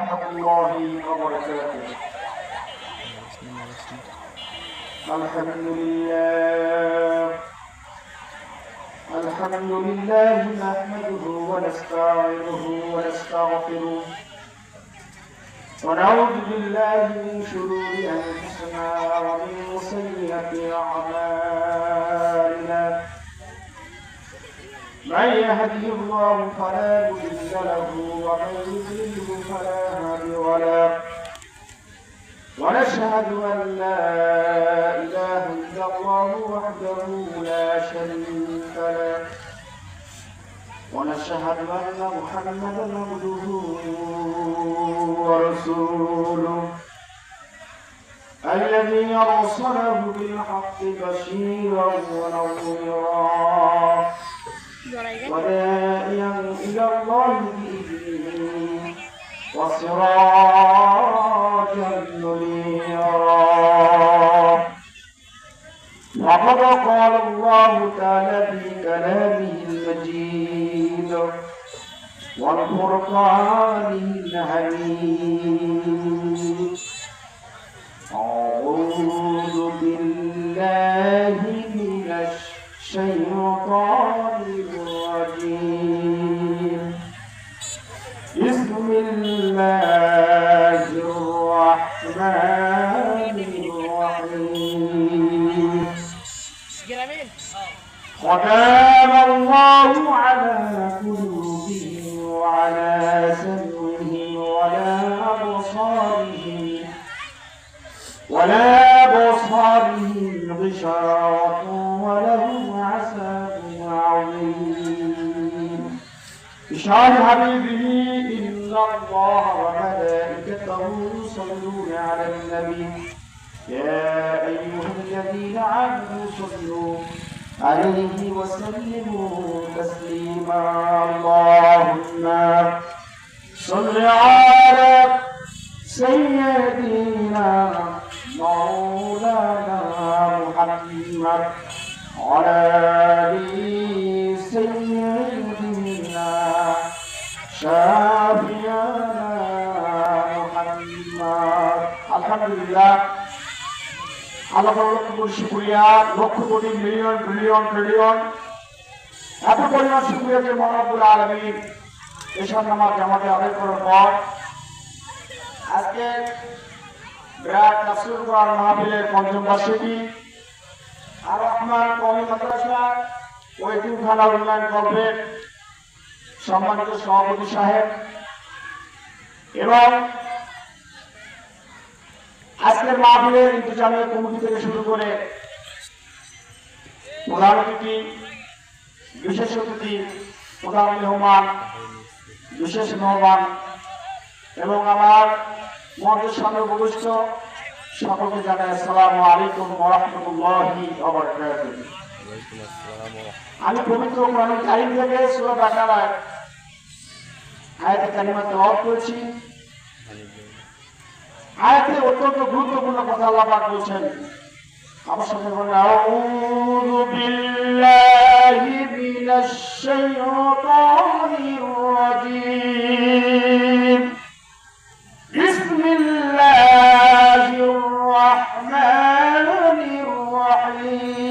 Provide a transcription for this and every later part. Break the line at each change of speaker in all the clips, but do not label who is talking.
ورحمة الله وبركاته. الحمد لله نحمده ونستعينه ونستغفره ونعوذ بالله من شرور أنفسنا ومن سيئات أعمالنا. من يهده الله فلا مضل له ومن يضلل فلا هادي له. ونشهد أن لا إله إلا الله وحده لا شريك له. ونشهد أن محمدا عبده ورسوله الذي أرسله بالحق بشيرا ونذيرا وداعيا إلى الله بإذنه وسراجا منيرا. وقد قال الله تعالى في كلامه المجيد والفرقان الحميد: أعوذ بالله من الشيطان الرجيم. بسم الله الرحمن الرحيم. ختم الله على قلوبهم وعلى سمعهم ولا أبصارهم غشاوة ولهم عذاب عظيم. بشار حبيبه إن الله وملائكته يصلون على النبي يا أيها الذين آمنوا صلوا عليه وسلموا تسليما. اللهم صل على سيدنا مولانا محمد وعلى آل سيدنا شافعنا محمد. الحمد لله। আল্লাহ লক্ষ শুকরিয়া, lakh crore million trillion trillion এত পরিমাণ শুকরিয়া যে মহান রব্বুল আলামিন এশার নামাজ জামাতে আদায় করার পর আজকে বিরাট তাফসীর কোরআন মাহফিলের পঞ্চম বার্ষিকী আর রহমান কওমি মাদ্রাসা ও এতিমখানা উন্নয়ন কল্পের সম্মানিত সভাপতি সাহেব এবং আজকের মাহফিলের ইন্তজামিয়া কমিটি থেকে শুরু করে প্রধান অতিথি, বিশেষ অতিথি, প্রধান মেহমান, বিশেষ মেহমান এবং আমার মঞ্চের সামনে উপবিষ্ট সকলকে জানাই আসসালামু আলাইকুম ওয়া রাহমাতুল্লাহি ওয়া বারাকাতুহু। আমি পবিত্র কোরআনুল কারীম থেকে সূরা বাকারার আয়াতে কারিমা তেলাওয়াত করেছি। আয়াতে অত্যন্ত গুরুত্বপূর্ণ কথা আল্লাহ পাক বলছেন। আমার সাথে বলেন আউযু বিল্লাহি মিনাশ শাইতানির রাজীম। বিসমিল্লাহির রাহমানির রাহিম।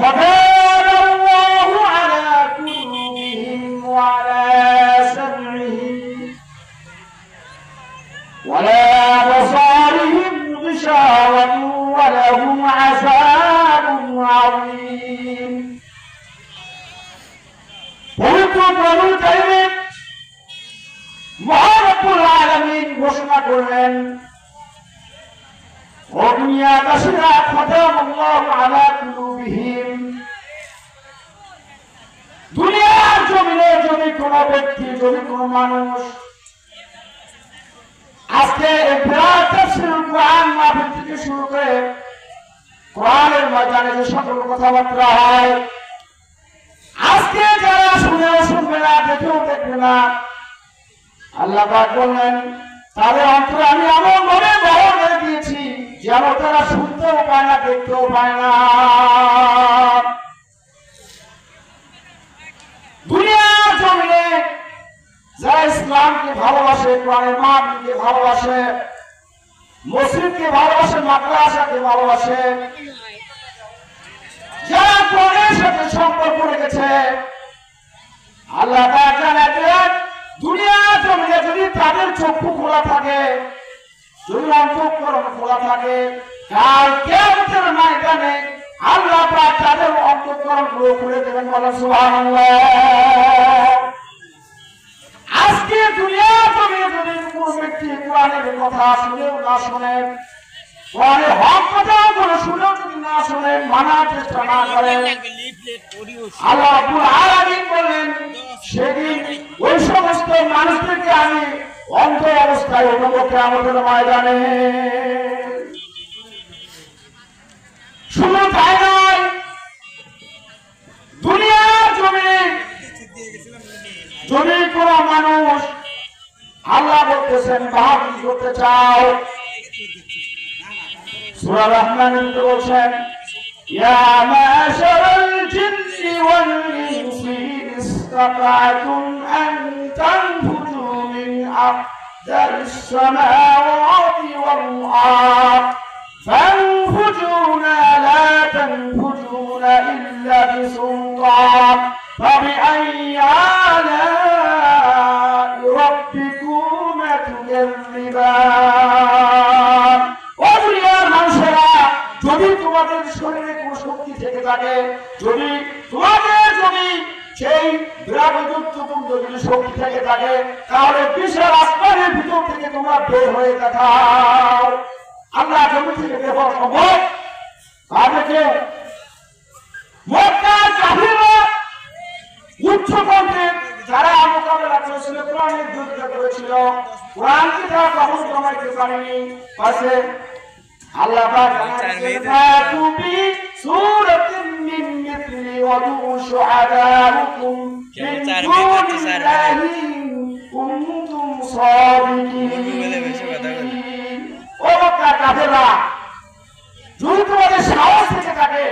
ختم الله على قلوبهم وعلى ولا أبصارهم غشاوة ولهم عذاب عظيم। পবিত্র কোরআনুল কারীমে মহান রব্বুল আলামিন ঘোষণা করলেন, ও দুনিয়াবাসীরা, খতামাল্লাহু আলা কুলুবিহিম। দুনিয়ার জমিনে যদি কোনো ব্যক্তি, যদি কোনো মানুষ আজকে কোরআন মাহফিল থেকে শুরু করে কোরআনের ময়দানে যে সকল কথাবার্তা হয়, আজকে যারা শুনেও শুনবে না, দেখেও দেখবে না, আল্লাহ পাক বললেন তাদের অন্তরে আমি এমন ভাবে বহর করে দিয়েছি যেন তারা শুনতেও পায় না, দেখতেও পায় না। দুনিয়ার জমিনে কোরআনকে ভালোবাসে, কোরআনের মানকে ভালোবাসে, মসজিদকে ভালোবাসে, মাদ্রাসাকে ভালোবাসে, যারা কোরআনের সাথে সম্পর্ক রেখেছে, আল্লাহ পাক জানান দুনিয়া জমিনে যদি তাদের চক্ষু খোলা থাকে, যদি অন্তঃকরণ খোলা থাকে, কাল কিয়ামতের ময়দানে আল্লাহ পাক তাদের অন্তঃকরণ গুলো খুলে দেবেন। বলেন সুবহানাল্লাহ। আজকে দুনিয়া জমিনে যদি কোনো ব্যক্তি কোরআনের কথা শুনেও না শোনে, কোরআনের হক কথা বলে শুনেও যদি না শোনে, মানার চেষ্টা না করে, আল্লাহ রাব্বুল আলামিন বলেন সেদিন ওই সমস্ত মানুষদেরকে আমি অন্ধ অবস্থায় উঠাবো কিয়ামতের ময়দানে। শুধু তাই নয়, দুনিয়ার জমিনে যদি কোন মানুষ আল্লাহ বলতেছেন বাহাদুরি করতে চাও, সূরা রহমানের মধ্যে বলছেন ইয়া মাশারাল জিন্নি ওয়াল ইনসি ইসতাতা'তুম আন তানফুযু মিন আকদারিস সামাওয়াতি ওয়াল আরদ ফানফুযুনা লা তানফুযুনা ইল্লা বিসুলতান ফাবিআইয়ি আলা'i রাব্বিকুমা তুকাযযিবান। ও দুনিয়ার মানুষেরা, যদি তোমাদের শরীরে কোনো শক্তি থেকে থাকে, যদি তোমাদের সেই বিরাটযুক্তপূর্ণ যদি শক্তি থেকে থাকে, তাহলে বিশাল আসমানের ভিতর থেকে তোমরা বের হয়ে দেখাও। আল্লাহ জমি থেকে বের হওয়া সম্ভব? তাদেরকে মক্কার কাফিররা উচ্চকণ্ঠে যারা মোকাবেলা করেছিল, কোরআনের বিরোধিতা করেছিল, কোরআনকে তারা কখনো কমাইতে পারেনি, পাশে আল্লাহ পাক জানাচ্ছেন সূরাতুম মিন মিথলি ওয়াদউ শুহাদাউকুম মিন দুনিল্লাহি কুনতুম সাদিকিন। ও মক্কার কাফেররা, যদি তোমাদের সাহস থেকে থাকে,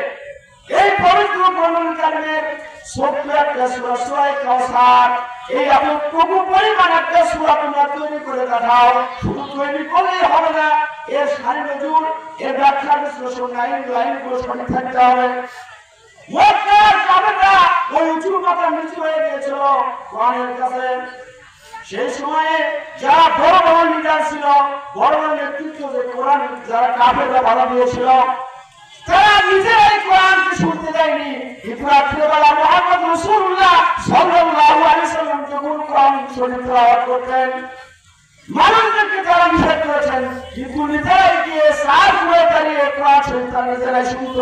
এই পবিত্র কোরআনুল কারীমের ছোট্ট একটা সূরা, সূরা কাউসার, এই এতটুকু পরিমাণ একটা সূরা তোমরা তৈরি করে দেখাও। শুধু তৈরি করলেই হবে না, এর সারি নজুল, এর ব্যাখ্যা বিশ্লেষণ, লাইনগুলো সঠিক থাকতে হবে। মক্কার কাফেররা ওই উঁচু মাথা নিচু হয়ে গিয়েছিল কোরআনের কাছে। সেই সময়ে যারা বড় বড় লিডার ছিল, বড় বড় নেতৃত্ব, যে কোরআন যারা কাফেররা বাধা দিয়েছিল, তারা নিজেরাই কোরআনকে শুনতে দেয়নি। কিন্তু রাত্রিবেলা মুহাম্মদ রাসূলুল্লাহ সাল্লাল্লাহু আলাইহি ওয়াসাল্লাম যখন কোরআন শরীফ তেলাওয়াত করতেন, মানুষদেরকে তারা নিষেধ করেছেন, কিন্তু নিজেরাই গিয়ে সার করে দাঁড়িয়ে কোরআন শরীফ তারা নিজেরাই শুনত।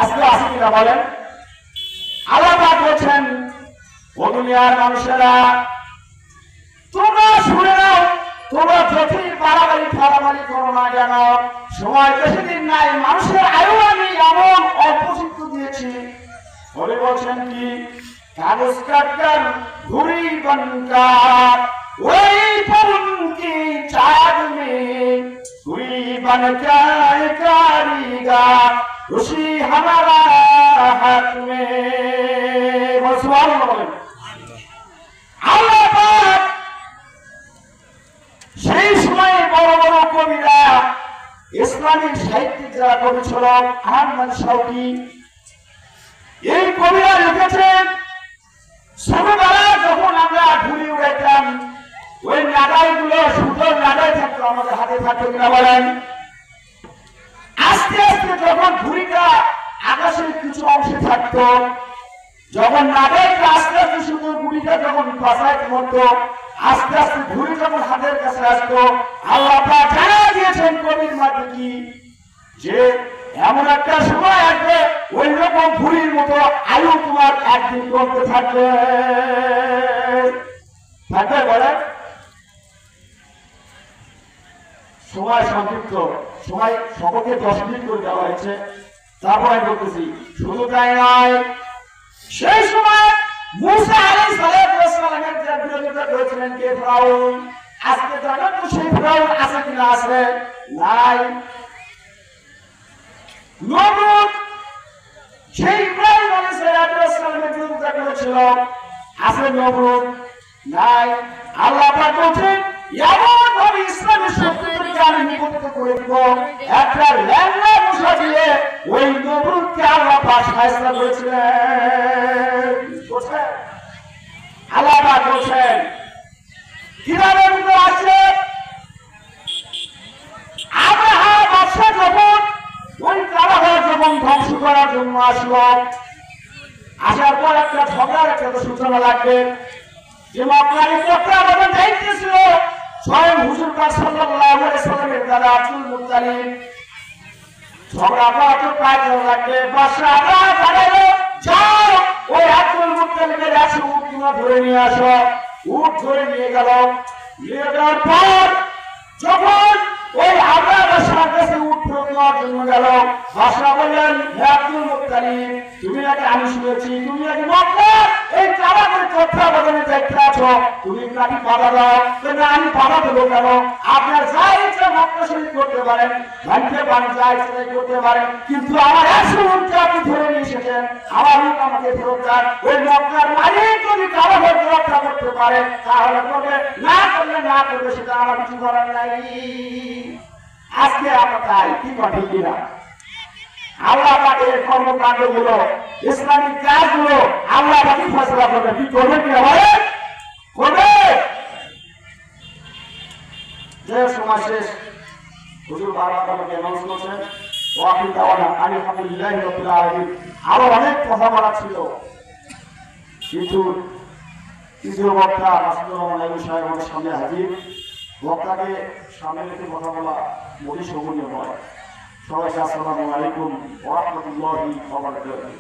আজকে আসি কিনা বলেন? আল্লাহ পাক বলছেন, ও দুনিয়ার মানুষেরা, তোমরা শুনে নাও, তোমরা যতই বাড়াবাড়ি ফাড়াবাড়ি করো না কেন, সময় বেশি দিন নাই, মানুষের আয়ু আমি এমন অল্প দিয়েছি। বলে বলছেন কি, কাগজ কাটকার ঘুরি बनकर वही पवन की चाँद में घुरी बनकर कारीगर उसी हमारा हाथ में। আল্লাহ পাক সেই সময় বড় বড় কবিরা, ইসলামিক সাহিত্যিক যারা কবি ছিল, আহমদ শৌকী, এই কবিরা লিখেছেন, ছোটবেলা যখন আমরা ঘুড়ি উড়াইতাম, ওই নাগাই গুলো সুন্দর নাগাই থাকতো, আমাদের হাতে থাকতো কিনা বলেন? আস্তে আস্তে যখন ঘুড়িটা আকাশের কিছু অংশে থাকতো, যখন নাগাইটা আস্তে আস্তে শুধু ঘুড়িটা যখন বাসায় করতো, আস্তে আস্তে ঘুড়ি যখন হাতের কাছে আসতো, আল্লাহ পাক জানিয়ে দিয়েছেন কবির মাধ্যমে যে এমন একটা সময় আসবে, ওই রকম ঘুড়ির মতো আয়ু তোমার একদিন করতে থাকবে। থাকবে বলেন? সময় সংক্ষিপ্ত, সময় সকলকে 10 মিনিট করে দেওয়া হয়েছে, তারপর আমি বলতেছি। শুধু তাই নয়, সেই সময় মুসা আলাইহিস সালামের যে বিরোধিতা করেছিলেন কে? ফিরআউন। আজকে জানেন তো সেই ফিরআউন আছে কিনা? আছে? নাই। নমরুদ সেই ইব্রাহিম আলাইহিস সালামের বিরোধিতা করেছিল, আছে নমরুদ নাই। আল্লাহ পাক বলেন এমন ভাবে ইসলামের শত্রুদেরকে আমি নিবন্ধ করে দিব, একটা ল্যাংড়া মশা দিয়ে ওই নমরুদকে আল্লাহ পাক শায়েস্তা করেছিলেন। আল্লাহ পাক বলছেন কিভাবে আসছে আব্রাহা বাদশা যখন ওই কারাগার যখন ধ্বংস করার জন্য আসলো, আসার পর একটা ঝগড়ার একটা সূচনা লাগবে। যে মক্কায় প্রত্যাবর্তন দায়িত্ব ছিল স্বয়ং হুজুর পাক সাল্লাল্লাহু আলাইহি সাল্লামের দাদা আব্দুল মুত্তালিব। ঝগড়া করা তো প্রায় লাগবে। বাদশা আব্রাহা পাঠালো, যাও ওই আব্দুল মুত্তালিবের 100 উট ধরে নিয়ে আসো। উট ধরে নিয়ে গেল। নিয়ে যাওয়ার পর যখন ওই আব্রাহা বাদশার কাছে উট নেওয়ার জন্য গেল, বাদশা বললেন হে আব্দুল মুত্তালিব, তুমি নাকি আমি শুনেছি তুমি নাকি মক্কার এই কারাগারে তত্ত্বাবধানে দায়িত্বে আছো, তুমি নাকি বাধা দাও। না আমি বাধা দেবো কেন? আপনার যা ইচ্ছা মক্কা শরীফ করতে পারেন, ভাঙতে পারেন, যা ইচ্ছা করতে পারেন, কিন্তু আমার 100 উটকে আপনি ধরে নিয়ে এসেছেন, আমার উট আমাকে ফেরত দেন। ওই মক্কার মালিক যদি কারাগার রক্ষা করতে পারে তাহলে করবে, না করলে না করবে, সেটা আমার কিছু করার নাই। আজকে আমরা তাই কি কথা কিনা আল্লাহ পাকের কর্মকাণ্ড গুলো, ইসলামিক কাজগুলো আল্লাহ পাকই ফয়সালা করবে। কি করবে কি হবে করবে। যে সময় শেষ হুজুর বারবার আমাকে অ্যানাউন্স করছেন ওয়াকিল দাওয়ানা আলহামদুলিল্লাহি রাব্বিল আলামিন। আরো অনেক কথা বলা ছিল, কিন্তু তৃতীয় বক্তা মাসুদুর রহমান আইয়ুব সাহেব আমাদের সামনে হাজির। বক্তাকে সামনে রেখে কথা বলা মোটেই শোভনীয় নয়। সবাইকে আসসালামু আলাইকুম ওয়া রাহমাতুল্লাহি ওয়া বারাকাতুহু।